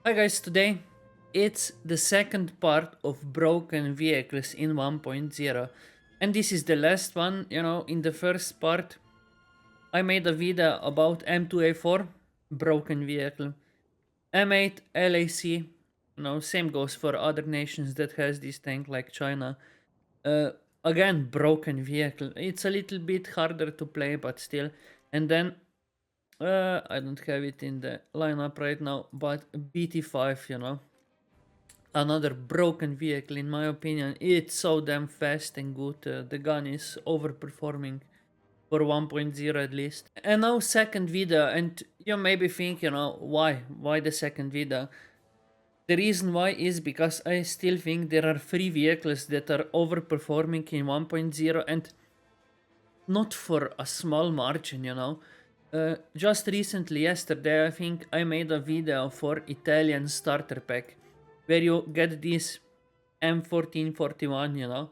Hi guys, today it's the second part of broken vehicles in 1.0 and this is the last one. In the first part I made a video about M2A4 broken vehicle, M8 LAC, same goes for other nations that has this tank like China. uh, Again, broken vehicle, it's a little bit harder to play but still. And then I don't have it in the lineup right now, but BT5, another broken vehicle in my opinion. It's so damn fast and good. The gun is overperforming for 1.0 at least. And now second video, and you maybe think, why the second video? The reason why is because I still think there are three vehicles that are overperforming in 1.0, and not for a small margin. Just recently, yesterday, I think I made a video for Italian starter pack where you get this M1441,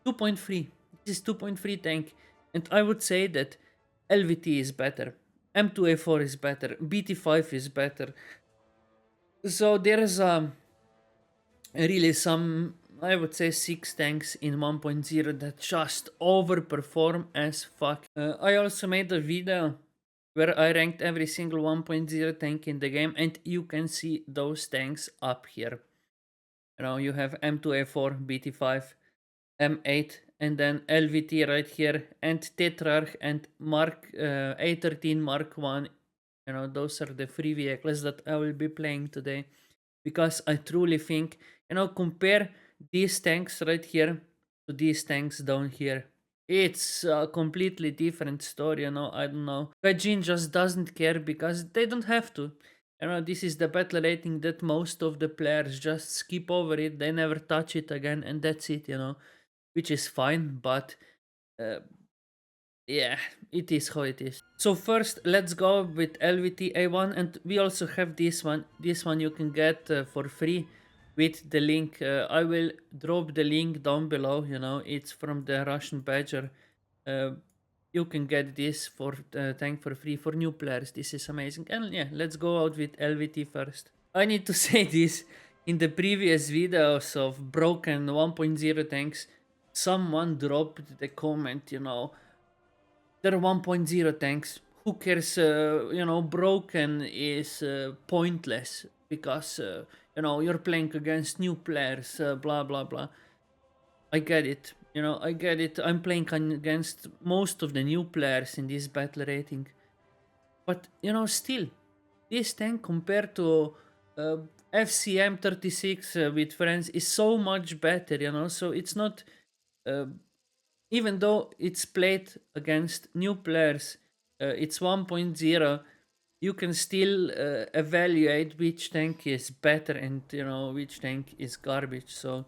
2.3. This is 2.3 tank, and I would say that LVT is better, M2A4 is better, BT5 is better. So there is really some, I would say, 6 tanks in 1.0 that just overperform as fuck. I also made a video where I ranked every single 1.0 tank in the game, and you can see those tanks up here. You have M2A4, BT5, M8, and then LVT right here, and Tetrarch and A13 Mark I. Those are the three vehicles that I will be playing today, because I truly think, compare these tanks right here to these tanks down here. It's a completely different story. I don't know. Gaijin just doesn't care because they don't have to. This is the battle rating that most of the players just skip over it. They never touch it again, and that's it. Which is fine, but uh, yeah, it is how it is. So first, let's go with LVT A1, and we also have this one. This one you can get for free with the link. I will drop the link down below. It's from the Russian Badger. You can get this for tank for free for new players. This is amazing. And yeah, let's go out with LVT first. I need to say this. In the previous videos of broken 1.0 tanks, someone dropped the comment, they're 1.0 tanks. Who cares? Broken is pointless because, you're playing against new players, blah, blah, blah. I get it. I get it. I'm playing against most of the new players in this battle rating. But, still, this tank compared to FCM 36 with friends is so much better, so it's not. Even though it's played against new players, it's 1.0, you can still evaluate which tank is better and which tank is garbage. So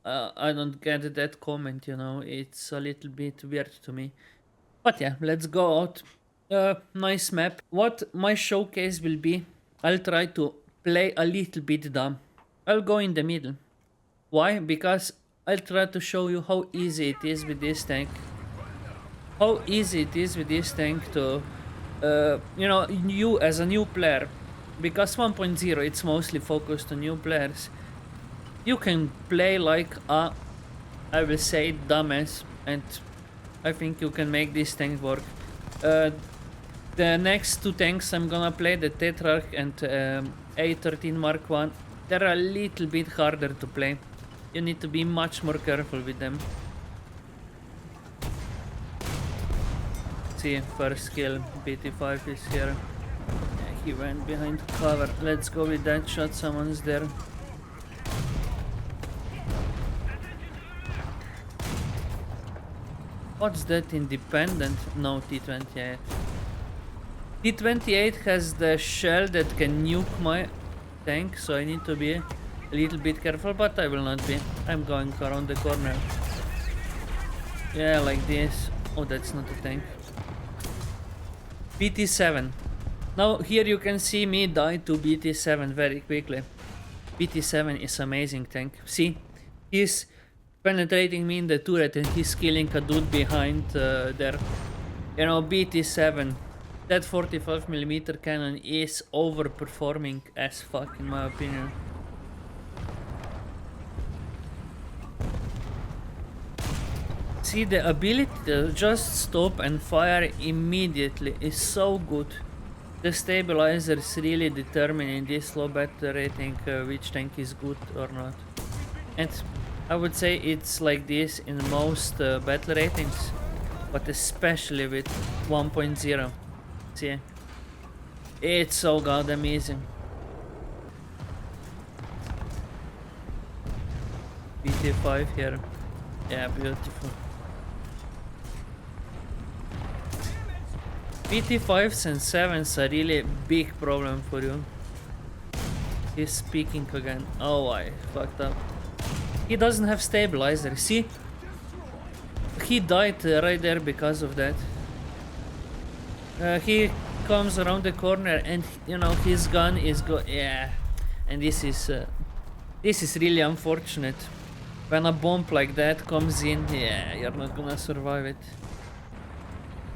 I don't get that comment. It's a little bit weird to me. But yeah, let's go out. Nice map. What my showcase will be, I'll try to play a little bit dumb. I'll go in the middle. Why? Because I'll try to show you how easy it is with this tank. How easy it is with this tank to, you as a new player. Because 1.0 it's mostly focused on new players. You can play like a, I will say, dumbass, and I think you can make this tank work. The next two tanks I'm gonna play, the Tetrarch and A13 Mk I, they're a little bit harder to play. You need to be much more careful with them. See, first kill, BT5 is here. Yeah, he went behind cover. Let's go with that shot, someone's there. What's that, independent? No, T28. T28 has the shell that can nuke my tank, so I need to be a little bit careful, but I will not be. I'm going around the corner. Yeah, like this. Oh, that's not a tank. BT7. Now here you can see me die to BT7 very quickly. BT7 is amazing tank. See, he's penetrating me in the turret and he's killing a dude behind there. BT7 That 45mm cannon is overperforming as fuck in my opinion. See, the ability to just stop and fire immediately is so good. The stabilizers really determine in this low battle rating which tank is good or not. And I would say it's like this in most battle ratings, but especially with 1.0. See, it's so god amazing. BT5 here. Yeah, beautiful. BT5s and 7s are really a big problem for you. He's speaking again. Oh, I fucked up. He doesn't have stabilizer. See? He died right there because of that. He comes around the corner and, you know, his gun is yeah. And this is really unfortunate. When a bomb like that comes in, yeah, you're not gonna survive it.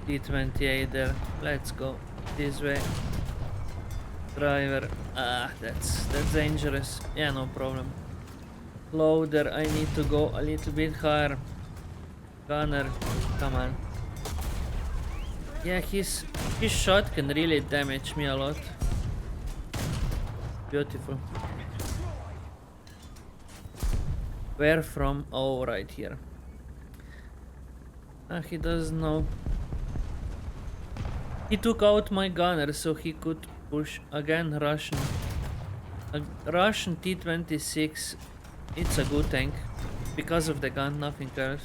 T28 there. Let's go this way. Driver. Ah, that's dangerous. Yeah, no problem. Loader, I need to go a little bit higher. Gunner, come on. Yeah, his shot can really damage me a lot. Beautiful. Where from? Oh, right here. Ah, he doesn't know. He took out my gunner so he could push again. Russian. A Russian T-26. It's a good tank. Because of the gun, nothing else.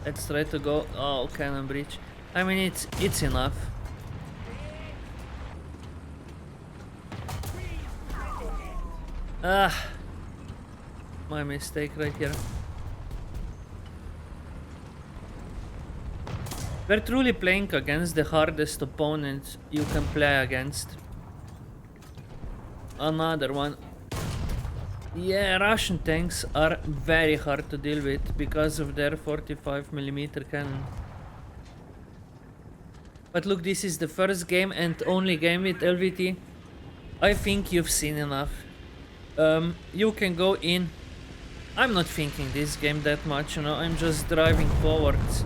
Let's try to go. Oh, cannon breach. I mean, it's enough. Ah, my mistake right here. We're truly playing against the hardest opponents you can play against. Another one. Yeah, Russian tanks are very hard to deal with because of their 45mm cannon. But look, this is the first game and only game with LVT. I think you've seen enough. You can go in. I'm not thinking this game that much, you know, I'm just driving forwards.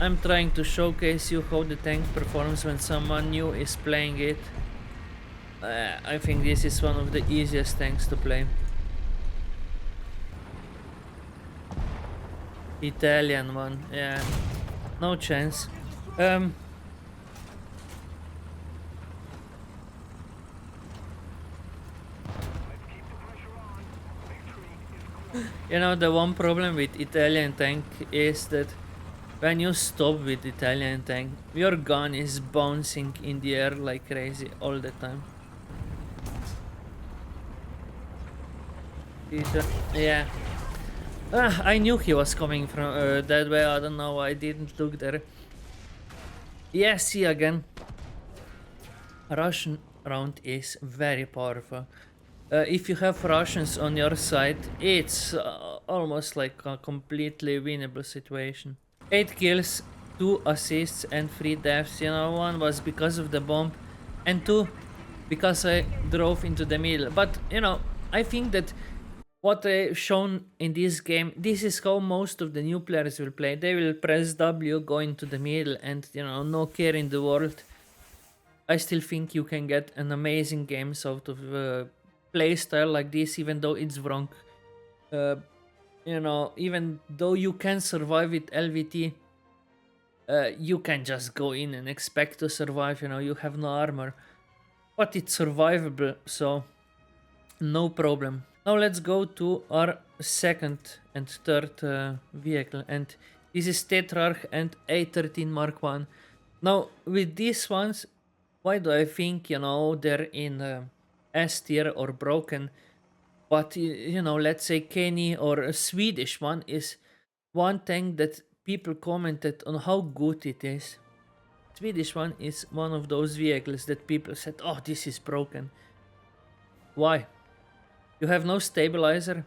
I'm trying to showcase you how the tank performs when someone new is playing it. I think this is one of the easiest tanks to play. Italian one, yeah. No chance. You know, the one problem with Italian tank is that when you stop with Italian tank, your gun is bouncing in the air like crazy all the time. Yeah. I knew he was coming from that way. I don't know why I didn't look there. Yeah, see again. Russian round is very powerful. If you have Russians on your side, it's almost like a completely winnable situation. 8 kills, 2 assists and 3 deaths. You know, one was because of the bomb and 2 because I drove into the middle. But, you know, I think that what I've shown in this game, this is how most of the new players will play. They will press W, go into the middle and, you know, no care in the world. I still think you can get an amazing games out of playstyle like this, even though it's wrong. You know, even though you can survive with LVT, you can just go in and expect to survive, you know, you have no armor. But it's survivable, so no problem. Now let's go to our second and third vehicle, and this is Tetrarch and A13 Mk I. Now, with these ones, why do I think, you know, they're in S tier or broken? But, you know, let's say Kenny or a Swedish one is one tank that people commented on how good it is. Swedish one is one of those vehicles that people said, oh, this is broken. Why? You have no stabilizer.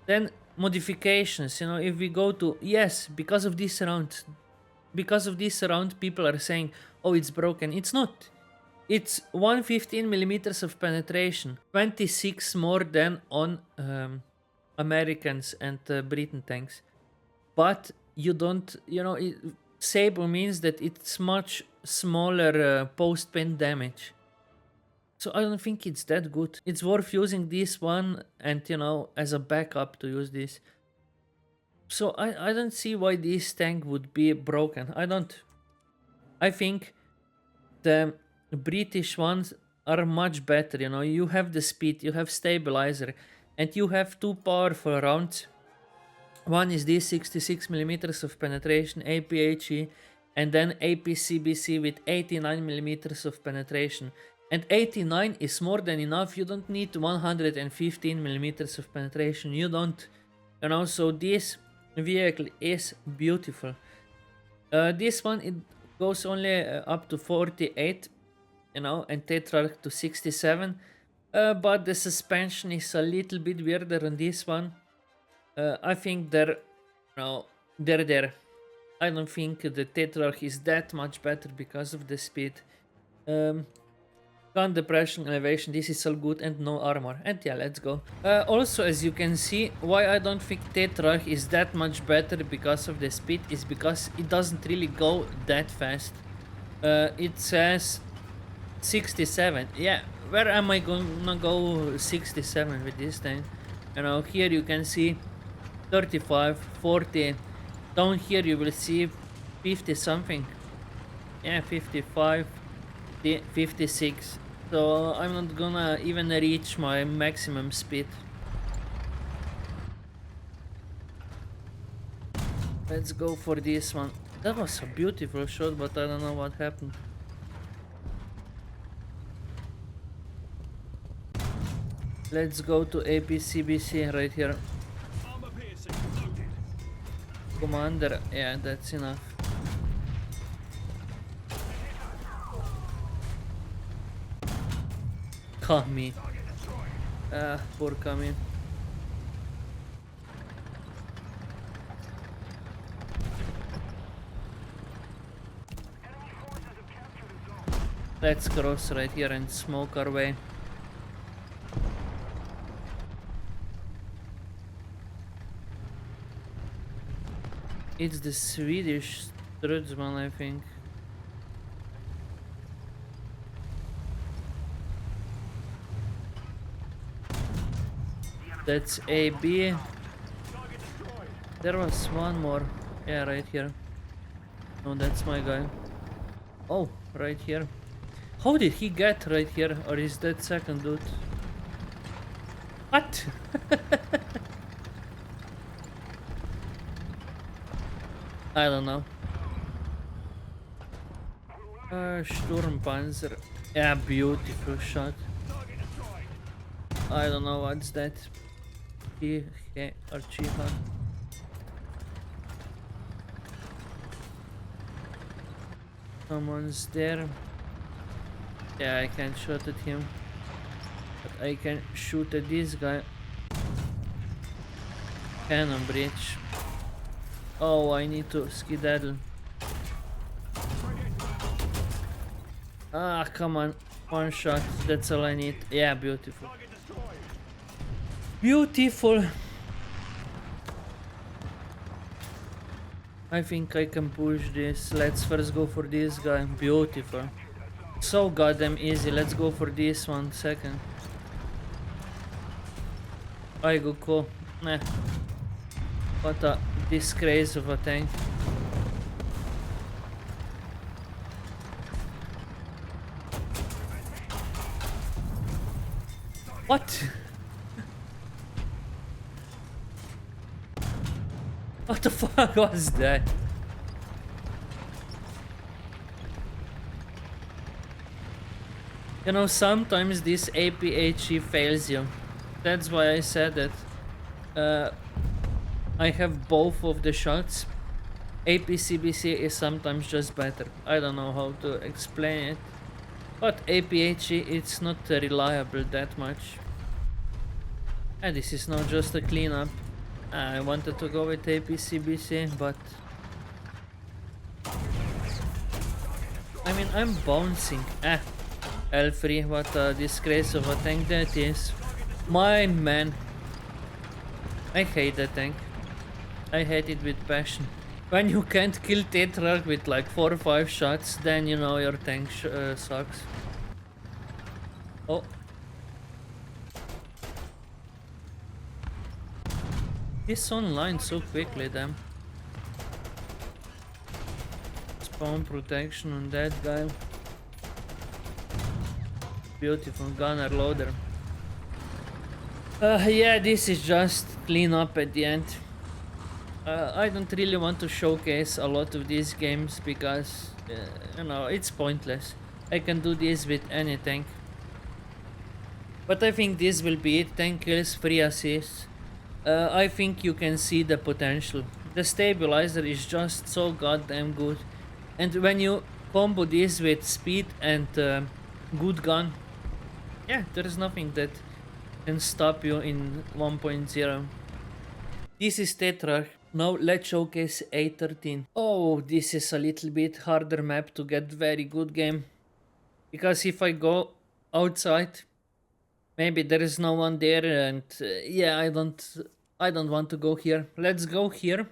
Then modifications, you know, if we go to, yes, because of this round, because of this round, people are saying, oh, it's broken. It's not. It's 115 millimeters of penetration, 26 more than on Americans and Britain tanks. But you don't, Sabre means that it's much smaller post-paint damage. So I don't think it's that good. It's worth using this one and, as a backup to use this. So I don't see why this tank would be broken. I don't. I think the British ones are much better, You have the speed, you have stabilizer, and you have two powerful rounds. One is this 66 millimeters of penetration APHE, and then APCBC with 89 millimeters of penetration. And 89 is more than enough. You don't need 115 millimeters of penetration. You don't. So this vehicle is beautiful. This one, it goes only up to 48, and Tetrarch to 67. But the suspension is a little bit weirder on this one. I think they're there. I don't think the Tetrarch is that much better because of the speed. Gun depression, elevation, this is all good, and no armor. And yeah, let's go. Also, as you can see, why I don't think Tetrarch is that much better because of the speed is because it doesn't really go that fast. It says 67. Yeah, where am I gonna go 67 with this thing? Here you can see 35, 40. Down here you will see 50 something. Yeah, 55, 56. So I'm not gonna even reach my maximum speed. Let's go for this one. That was a beautiful shot, but I don't know what happened. Let's go to APCBC right here. Commander, yeah, that's enough. Kami. Poor Kami. Let's cross right here and smoke our way. It's the Swedish Strutsman, I think. That's AB. There was one more. Yeah, right here. No, that's my guy. Oh, right here. How did he get right here? Or is that second dude? What? I don't know. Sturmpanzer. Yeah, beautiful shot. I don't know what's that. Or Chiha. Someone's there. Yeah, I can't shoot at him. But I can shoot at this guy. Cannon breach. Oh, I need to skedaddle. Ah, come on. One shot. That's all I need. Yeah, beautiful. Beautiful. I think I can push this. Let's first go for this guy. Beautiful. So goddamn easy. Let's go for this one second. I go cool. Nah. What a disgrace of a tank. What? What the fuck was that? Sometimes this APHE fails you. That's why I said that. I have both of the shots. APCBC is sometimes just better. I don't know how to explain it. But APHE, it's not reliable that much. And this is not just a cleanup. I wanted to go with APCBC, but I mean, I'm bouncing. L3, what a disgrace of a tank that is. My man. I hate that tank. I hate it with passion. When you can't kill Tetrarch with like 4 or 5 shots, then you know your tank sucks. Oh. He's online so quickly, damn. Spawn protection on that guy. Beautiful gunner loader. Yeah, this is just clean up at the end. I don't really want to showcase a lot of these games because, you know, it's pointless. I can do this with any tank. But I think this will be it. 10 kills, 3 assists. I think you can see the potential. The stabilizer is just so goddamn good. And when you combo this with speed and good gun, yeah, there is nothing that can stop you in 1.0. This is Tetrarch. Now let's showcase A13. Oh, this is a little bit harder map to get very good game. Because if I go outside, maybe there is no one there and yeah, I don't want to go here. Let's go here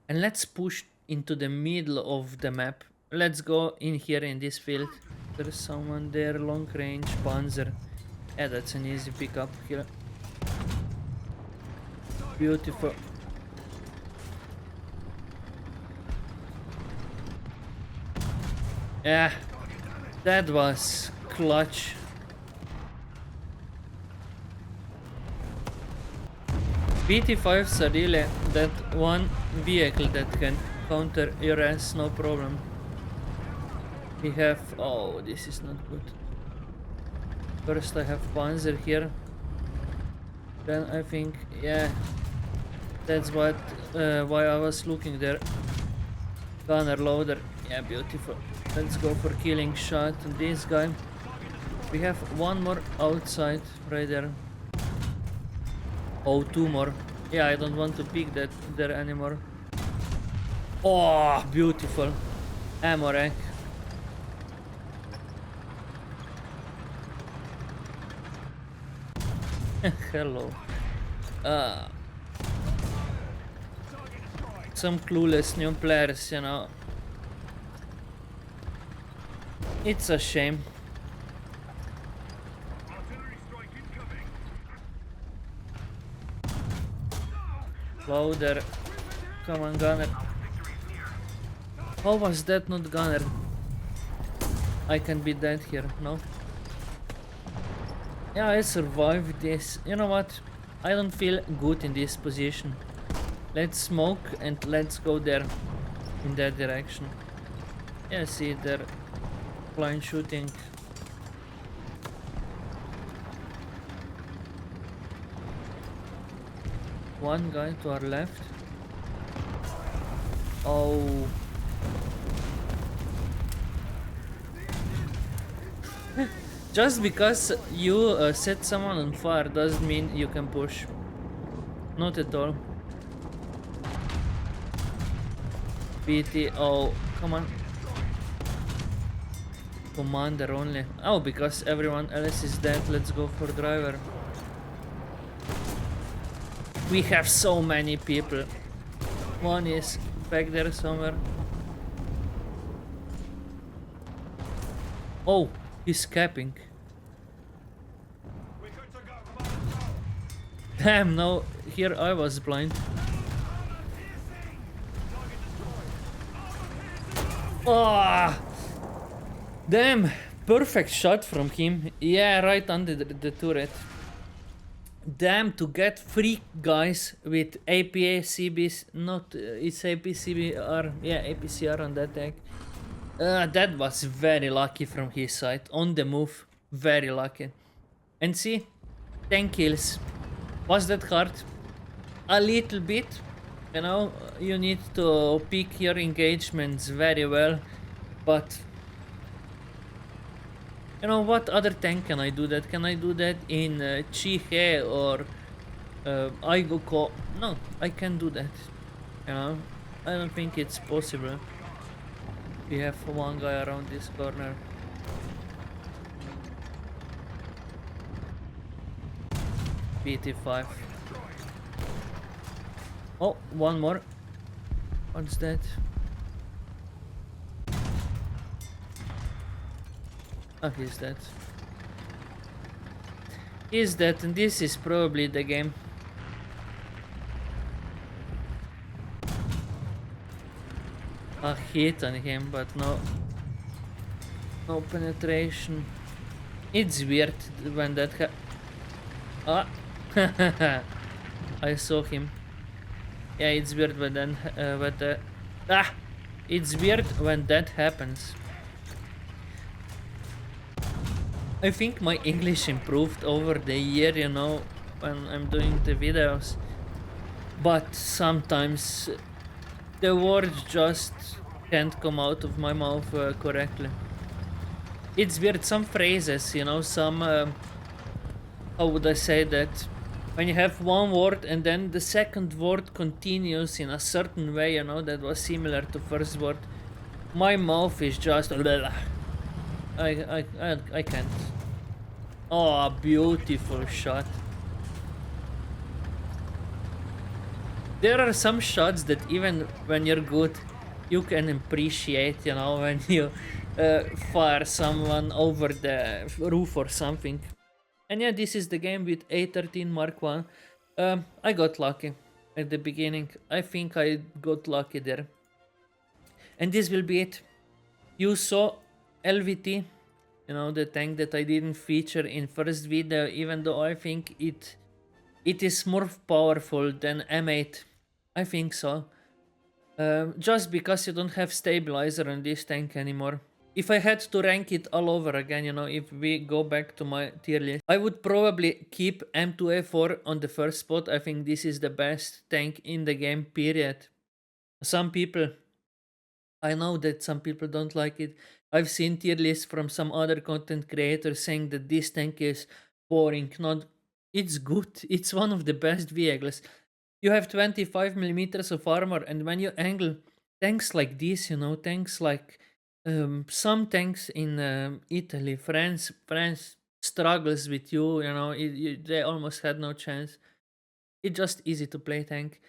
and let's push into the middle of the map. Let's go in here in this field. There's someone there, long range, Panzer. Yeah, that's an easy pickup here. Beautiful. Yeah, that was clutch. PT5s are really that one vehicle that can counter your ass, no problem. We have... oh, this is not good. First I have Panzer here. Then I think, yeah, that's what why I was looking there. Gunner loader, yeah, beautiful. Let's go for killing shot on this guy. We have one more outside right there. Oh, 2 more. Yeah, I don't want to pick that there anymore. Oh, beautiful. Ammo rack. Hello. Some clueless new players, you know. It's a shame. Loader. Come on, gunner. How was that not gunner? I can be dead here, no? Yeah, I survived this. You know what? I don't feel good in this position. Let's smoke and let's go there. In that direction. Yeah, see, they're blind shooting. One guy to our left. Oh. Just because you set someone on fire doesn't mean you can push. Not at all. BT, oh, come on. Commander only. Oh, because everyone else is dead, let's go for driver. We have so many people. One is back there somewhere. Oh, he's capping. Damn, no, here I was blind. Oh, damn, perfect shot from him. Yeah, right under the turret. Damn, to get 3 guys with APCBs, not, it's APCBR, yeah, APCR on that tank. That was very lucky from his side, on the move, very lucky. And see, 10 kills. Was that hard? A little bit, you know, you need to pick your engagements very well, but... you know, what other tank can I do that? Can I do that in Chihe or Aigoko? No, I can't do that. You know, I don't think it's possible. We have one guy around this corner. BT5. Oh, one more. What's that? Oh, he's dead. He's dead, and this is probably the game. A hit on him, but no penetration. It's weird when that ah, I saw him. Yeah, it's weird when then ah, it's weird when that happens. I think my English improved over the year, you know, when I'm doing the videos. But sometimes the words just can't come out of my mouth correctly. It's weird, some phrases, you know, some, how would I say that? When you have one word and then the second word continues in a certain way, you know, that was similar to first word. My mouth is just, I can't. Oh, a beautiful shot. There are some shots that even when you're good, you can appreciate, you know, when you fire someone over the roof or something. And yeah, this is the game with A13 Mark I. I got lucky at the beginning. I think I got lucky there. And this will be it. You saw LVT, you know, the tank that I didn't feature in first video, even though I think it is more powerful than M8. I think so. Just because you don't have stabilizer on this tank anymore. If I had to rank it all over again, you know, if we go back to my tier list, I would probably keep M2A4 on the first spot. I think this is the best tank in the game, period. Some people, I know that some people don't like it. I've seen tier lists from some other content creators saying that this tank is boring. Not, it's good. It's one of the best vehicles. You have 25 millimeters of armor, and when you angle tanks like this, you know, tanks like some tanks in Italy, France struggles with you. You know, they almost had no chance. It's just easy to play tank.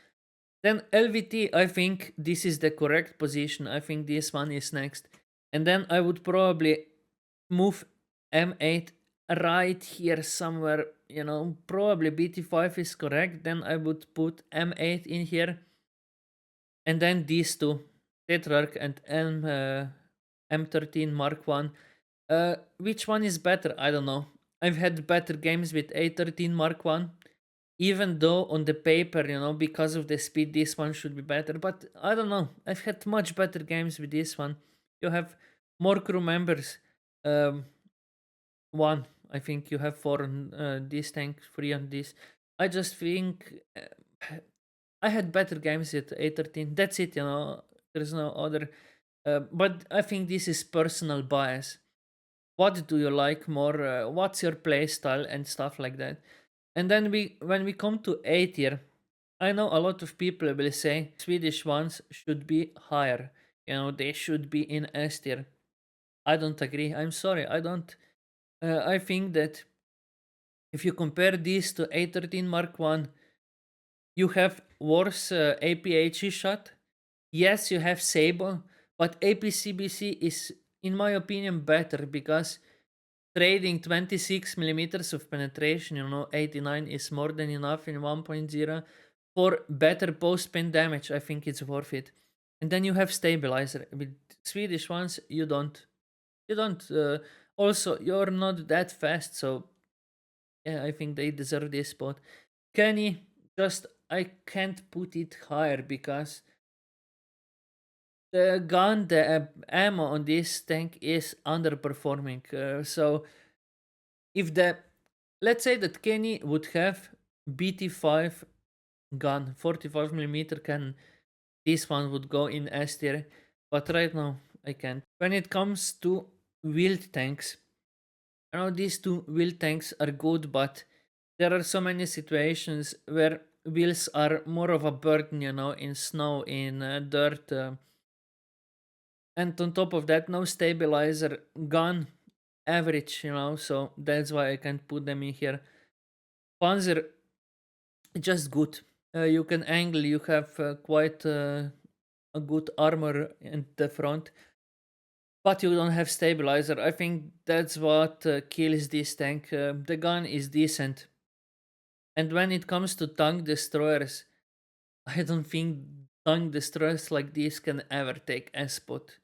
Then LVT, I think this is the correct position. I think this one is next. And then I would probably move M8 right here somewhere. You know, probably BT5 is correct. Then I would put M8 in here. And then these two, Tetrarch and M13 Mark I. Which one is better? I don't know. I've had better games with A13 Mark I. Even though on the paper, you know, because of the speed, this one should be better. But I don't know. I've had much better games with this one. You have more crew members. Um, one, I think you have four on this tank, three on this. I just think I had better games with A13. That's it, you know. There's no other. But I think this is personal bias. What do you like more? What's your play style and stuff like that? And then when we come to A tier, I know a lot of people will say Swedish ones should be higher. You know, they should be in S tier. I don't agree. I'm sorry, I don't. I think that if you compare these to A13 Mark I, you have worse APHE shot. Yes, you have Sable, but APCBC is, in my opinion, better because trading 26 millimeters of penetration, you know, 89 is more than enough in 1.0 for better post-spin damage. I think it's worth it. And then you have stabilizer. With Swedish ones, you don't. You don't. Also, you're not that fast, so yeah, I think they deserve this spot. Kenny, just I can't put it higher because the gun, the ammo on this tank is underperforming. So if the, let's say that Kenny would have BT5 gun, 45 millimeter cannon, this one would go in S tier, but right now I can't. When it comes to wheeled tanks, I know these two wheeled tanks are good, but there are so many situations where wheels are more of a burden, you know, in snow, in dirt. And on top of that, no stabilizer, gun, average, so that's why I can't put them in here. Panzer, just good. You can angle, you have quite a good armor in the front, but you don't have stabilizer. I think that's what kills this tank. The gun is decent. And when it comes to tank destroyers, I don't think tank destroyers like this can ever take a spot.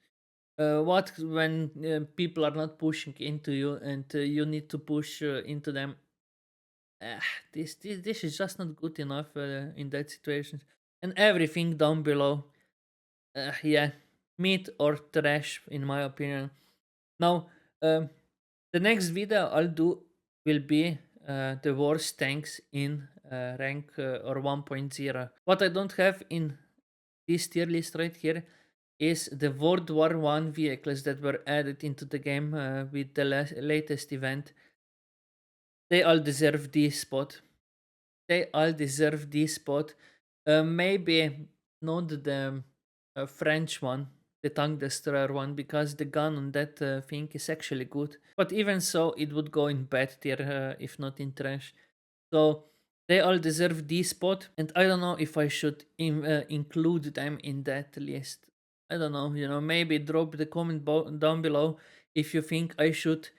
What when people are not pushing into you and you need to push into them? This is just not good enough in that situation. And everything down below, yeah, meat or trash in my opinion. Now, the next video I'll do will be the worst tanks in rank or 1.0. What I don't have in this tier list right here is the World War One vehicles that were added into the game with the latest event. They all deserve this spot. They all deserve this spot. Maybe not the French one, the tank destroyer one, because the gun on that thing is actually good. But even so, it would go in bad tier if not in trash. So they all deserve this spot, and I don't know if I should include them in that list. I don't know, maybe drop the comment down below if you think I should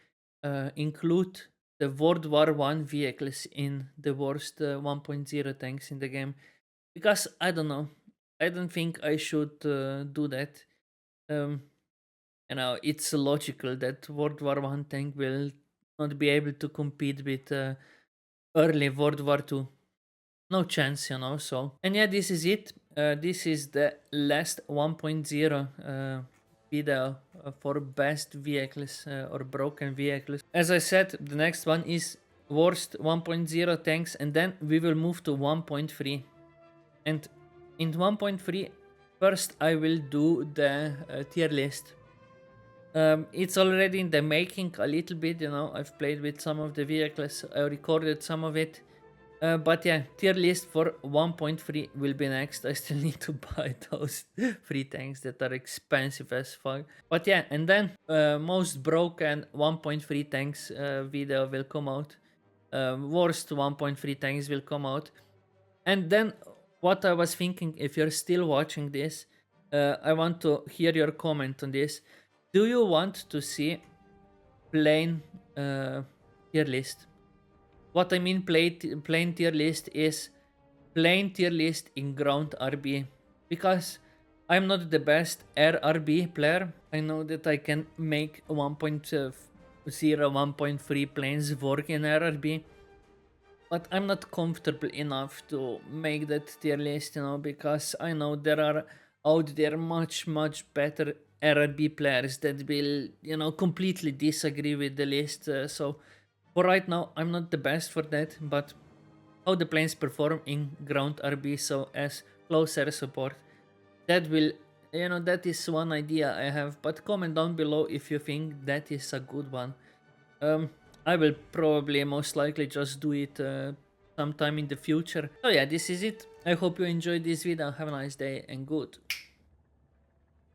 include the World War One vehicles in the worst 1.0 tanks in the game, because I don't know. I don't think I should do that. Um, it's logical that World War One tank will not be able to compete with early World War Two. No chance, So, and yeah, this is it. This is the last 1.0 video for best vehicles or broken vehicles. As I said, the next one is worst 1.0 tanks, and then we will move to 1.3. And in 1.3, first I will do the tier list. It's already in the making a little bit, I've played with some of the vehicles, I recorded some of it. But yeah, tier list for 1.3 will be next. I still need to buy those free tanks that are expensive as fuck. But yeah, and then most broken 1.3 tanks video will come out. Worst 1.3 tanks will come out. And then what I was thinking, if you're still watching this, I want to hear your comment on this. Do you want to see plain tier list? What I mean plain tier list is plain tier list in ground RB, because I'm not the best air RB player. I know that I can make 1.0, 1.3 planes work in air RB, but I'm not comfortable enough to make that tier list, because I know there are out there much better RRB players that will, completely disagree with the list. So for right now, I'm not the best for that, but how the planes perform in ground RB, so as close air support, that will, that is one idea I have. But comment down below if you think that is a good one. I will probably most likely just do it sometime in the future. So yeah, this is it. I hope you enjoyed this video. Have a nice day and good.